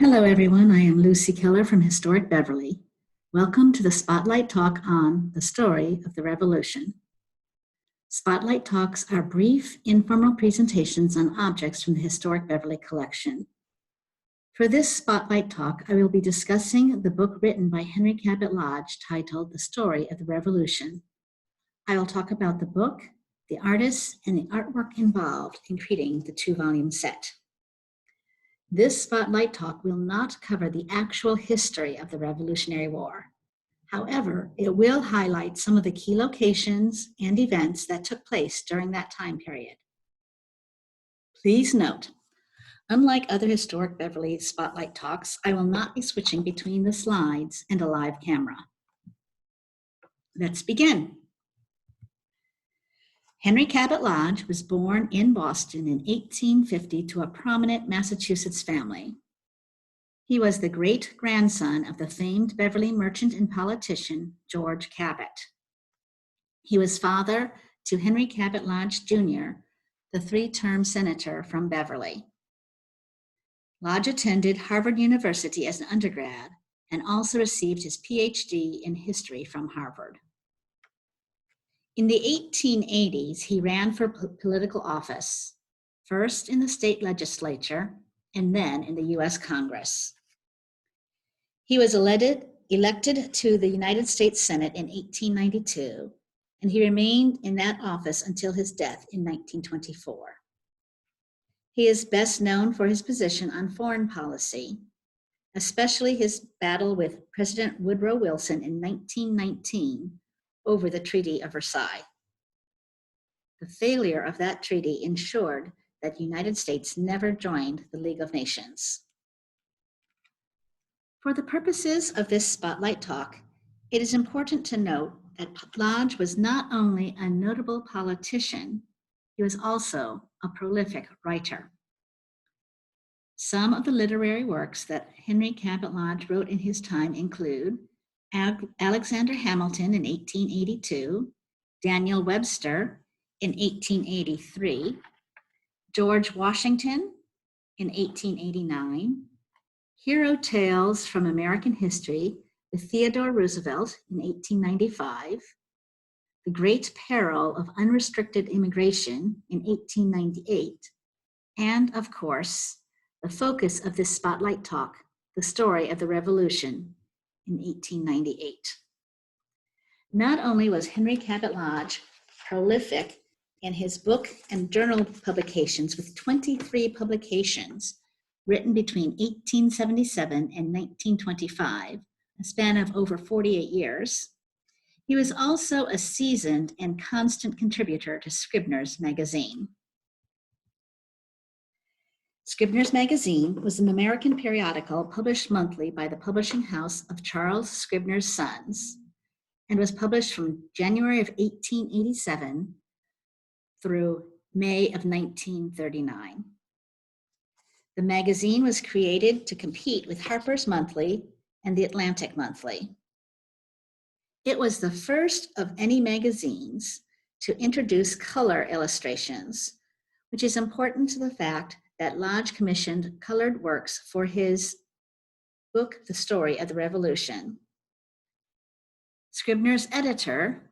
Hello, everyone. I am Lucy Keller from Historic Beverly. Welcome to the Spotlight Talk on the story of the Revolution. Spotlight Talks are brief, informal presentations on objects from the Historic Beverly collection. For this Spotlight Talk, I will be discussing the book written by Henry Cabot Lodge titled The Story of the Revolution. I will talk about the book, the artists, and the artwork involved in creating the two-volume set. This Spotlight Talk will not cover the actual history of the Revolutionary War. However, it will highlight some of the key locations and events that took place during that time period. Please note, unlike other Historic Beverly Spotlight Talks, I will not be switching between the slides and a live camera. Let's begin. Henry Cabot Lodge was born in Boston in 1850 to a prominent Massachusetts family. He was the great-grandson of the famed Beverly merchant and politician, George Cabot. He was father to Henry Cabot Lodge, Jr., the three-term senator from Beverly. Lodge attended Harvard University as an undergrad and also received his PhD in history from Harvard. In the 1880s, he ran for political office, first in the state legislature and then in the U.S. Congress. He was elected to the United States Senate in 1892, and he remained in that office until his death in 1924. He is best known for his position on foreign policy, especially his battle with President Woodrow Wilson in 1919 over the Treaty of Versailles. The failure of that treaty ensured that the United States never joined the League of Nations. For the purposes of this Spotlight Talk, it is important to note that Lodge was not only a notable politician, he was also a prolific writer. Some of the literary works that Henry Cabot Lodge wrote in his time include Alexander Hamilton in 1882, Daniel Webster in 1883, George Washington in 1889, Hero Tales from American History with Theodore Roosevelt in 1895, The Great Peril of Unrestricted Immigration in 1898, and, of course, the focus of this Spotlight Talk, The Story of the Revolution, in 1898. Not only was Henry Cabot Lodge prolific in his book and journal publications with 23 publications written between 1877 and 1925, a span of over 48 years, he was also a seasoned and constant contributor to Scribner's magazine. Scribner's magazine was an American periodical published monthly by the publishing house of Charles Scribner's Sons and was published from January of 1887 through May of 1939. The magazine was created to compete with Harper's Monthly and the Atlantic Monthly. It was the first of any magazines to introduce color illustrations, which is important to the fact that Lodge commissioned colored works for his book, The Story of the Revolution. Scribner's editor,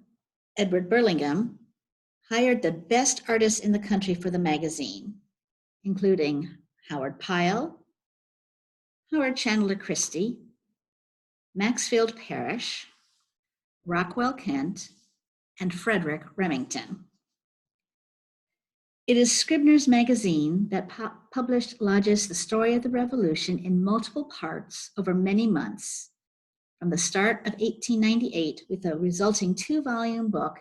Edward Burlingame, hired the best artists in the country for the magazine, including Howard Pyle, Howard Chandler Christie, Maxfield Parrish, Rockwell Kent, and Frederick Remington. It is Scribner's magazine that published Lodge's The Story of the Revolution in multiple parts over many months, from the start of 1898 with a resulting two-volume book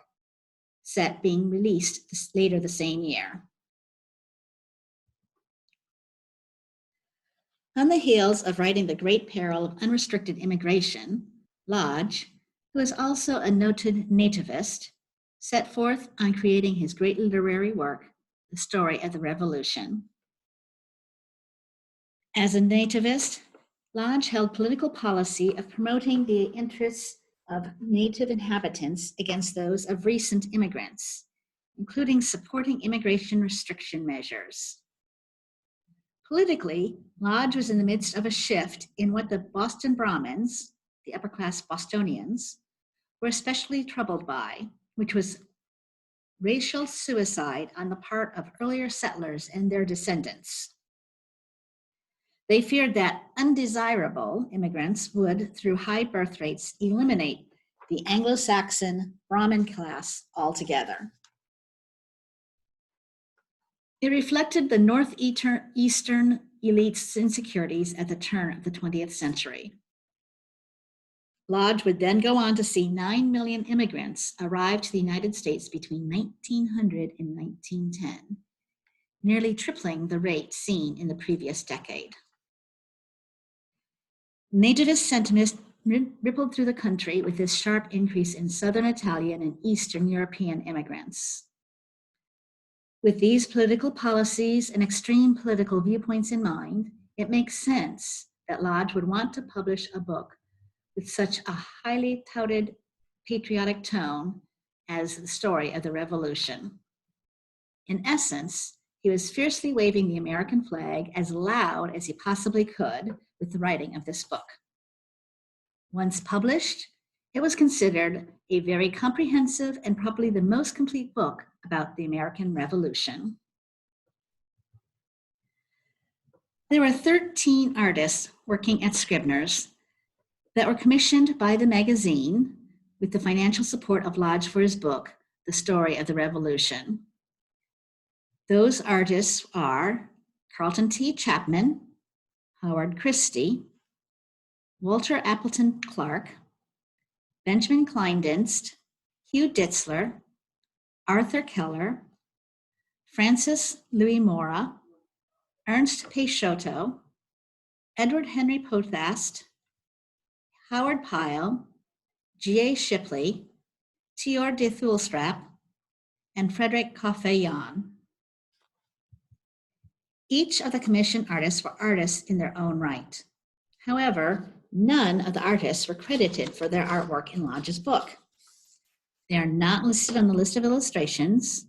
set being released later the same year. On the heels of writing The Great Peril of Unrestricted Immigration, Lodge, who is also a noted nativist, set forth on creating his great literary work, The Story of the Revolution. As a nativist, Lodge held political policy of promoting the interests of native inhabitants against those of recent immigrants, including supporting immigration restriction measures. Politically, Lodge was in the midst of a shift in what the Boston Brahmins, the upper-class Bostonians, were especially troubled by, which was racial suicide on the part of earlier settlers and their descendants. They feared that undesirable immigrants would, through high birth rates, eliminate the Anglo-Saxon Brahmin class altogether. It reflected the northeastern elite's insecurities at the turn of the 20th century. Lodge would then go on to see 9 million immigrants arrive to the United States between 1900 and 1910, nearly tripling the rate seen in the previous decade. Nativist sentiment rippled through the country with this sharp increase in Southern Italian and Eastern European immigrants. With these political policies and extreme political viewpoints in mind, it makes sense that Lodge would want to publish a book with such a highly touted patriotic tone as the story of the Revolution. In essence, he was fiercely waving the American flag as loud as he possibly could with the writing of this book. Once published, it was considered a very comprehensive and probably the most complete book about the American Revolution. There were 13 artists working at Scribner's that were commissioned by the magazine with the financial support of Lodge for his book, The Story of the Revolution. Those artists are Carlton T. Chapman, Howard Christie, Walter Appleton Clark, Benjamin Kleindienst, Hugh Ditzler, Arthur Keller, Francis Louis Mora, Ernst Pisciotta, Edward Henry Pothast, Howard Pyle, G.A. Shipley, Theodore de Thulstrap, and Frederick Cafon. Each of the commissioned artists were artists in their own right. However, none of the artists were credited for their artwork in Lodge's book. They are not listed on the list of illustrations.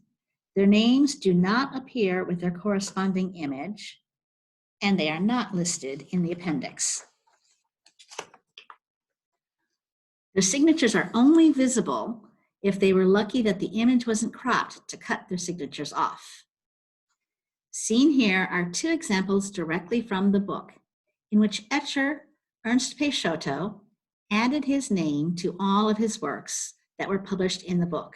Their names do not appear with their corresponding image, and they are not listed in the appendix. Their signatures are only visible if they were lucky that the image wasn't cropped to cut their signatures off. Seen here are two examples directly from the book, in which etcher Ernst Pisciotta added his name to all of his works that were published in the book.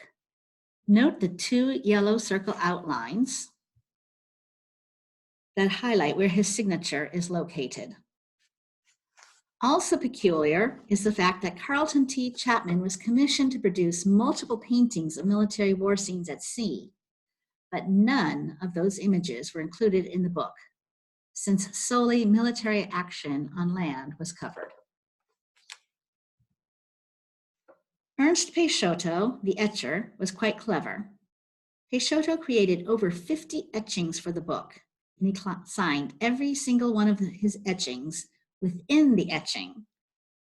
Note the two yellow circle outlines that highlight where his signature is located. Also peculiar is the fact that Carlton T. Chapman was commissioned to produce multiple paintings of military war scenes at sea, but none of those images were included in the book, since solely military action on land was covered. Ernst Pisciotta, the etcher, was quite clever. Pisciotta created over 50 etchings for the book, and he signed every single one of his etchings within the etching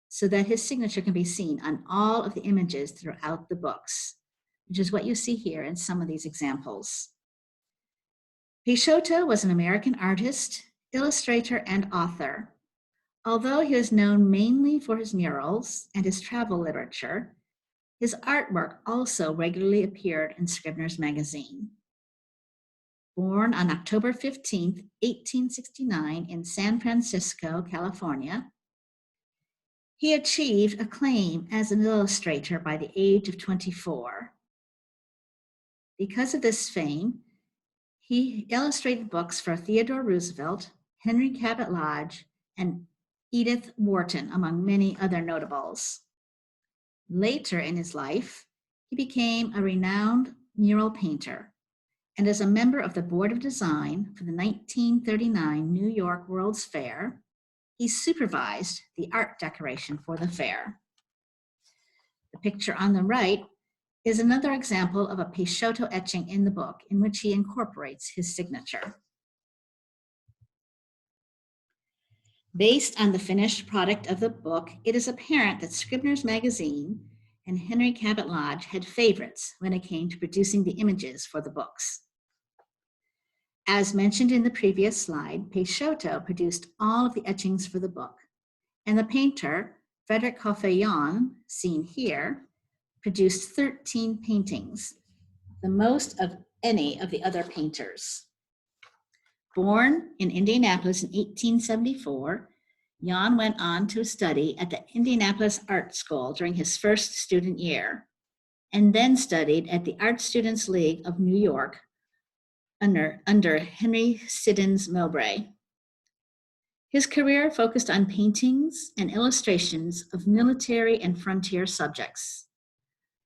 so that his signature can be seen on all of the images throughout the books, which is what you see here in some of these examples. Pisciotta was an American artist, illustrator, and author. Although he was known mainly for his murals and his travel literature, his artwork also regularly appeared in Scribner's magazine. Born on October 15, 1869 in San Francisco, California, he achieved acclaim as an illustrator by the age of 24. Because of this fame, he illustrated books for Theodore Roosevelt, Henry Cabot Lodge, and Edith Wharton, among many other notables. Later in his life, he became a renowned mural painter, and as a member of the Board of Design for the 1939 New York World's Fair, he supervised the art decoration for the fair. The picture on the right is another example of a Pisciotta etching in the book in which he incorporates his signature. Based on the finished product of the book, it is apparent that Scribner's magazine and Henry Cabot Lodge had favorites when it came to producing the images for the books. As mentioned in the previous slide, Pisciotta produced all of the etchings for the book, and the painter, Frederick Cafon, seen here, produced 13 paintings, the most of any of the other painters. Born in Indianapolis in 1874, Jan went on to study at the Indianapolis Art School during his first student year, and then studied at the Art Students League of New York under Henry Siddons Mowbray. His career focused on paintings and illustrations of military and frontier subjects,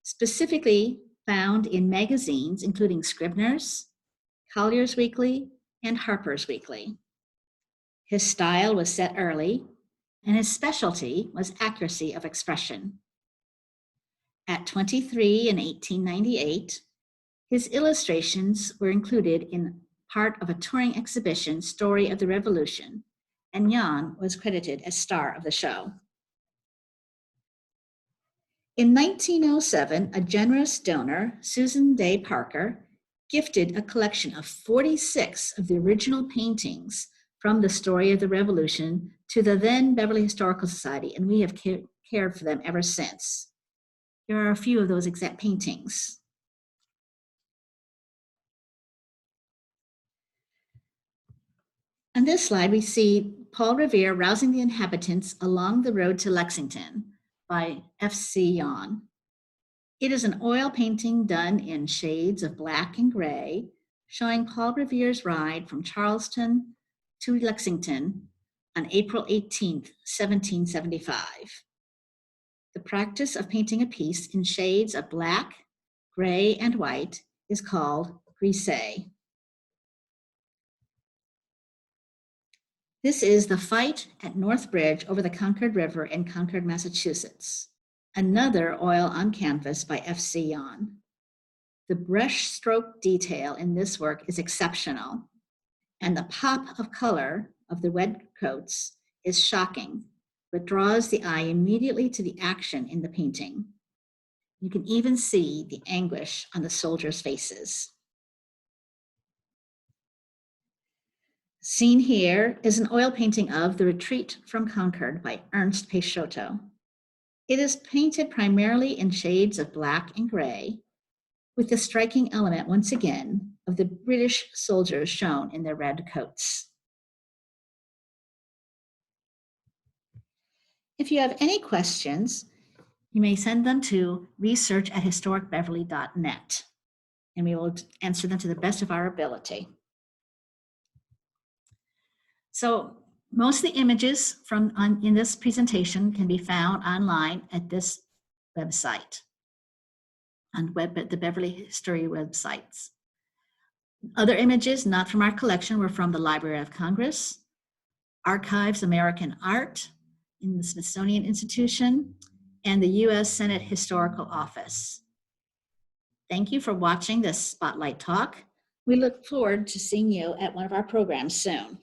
specifically found in magazines including Scribner's, Collier's Weekly, and Harper's Weekly. His style was set early, and his specialty was accuracy of expression. At 23 in 1898, his illustrations were included in part of a touring exhibition, Story of the Revolution, and Jan was credited as star of the show. In 1907, a generous donor, Susan Day Parker, gifted a collection of 46 of the original paintings from the Story of the Revolution to the then Beverly Historical Society, and we have cared for them ever since. Here are a few of those exact paintings. On this slide, we see Paul Revere rousing the inhabitants along the road to Lexington by F.C. Jan. It is an oil painting done in shades of black and gray, showing Paul Revere's ride from Charleston to Lexington on April 18th, 1775. The practice of painting a piece in shades of black, gray, and white is called grise. This is the fight at North Bridge over the Concord River in Concord, Massachusetts, another oil on canvas by F.C. Jan. The brush stroke detail in this work is exceptional, and the pop of color of the red coats is shocking, but draws the eye immediately to the action in the painting. You can even see the anguish on the soldiers' faces. Seen here is an oil painting of The Retreat from Concord by Ernst Pisciotta. It is painted primarily in shades of black and gray, with the striking element once again of the British soldiers shown in their red coats. If you have any questions, you may send them to research@historicbeverly.net, and we will answer them to the best of our ability. So most of the images in this presentation can be found online at this website, on the Beverly History websites. Other images not from our collection were from the Library of Congress, Archives American Art in the Smithsonian Institution, and the U.S. Senate Historical Office. Thank you for watching this Spotlight Talk. We look forward to seeing you at one of our programs soon.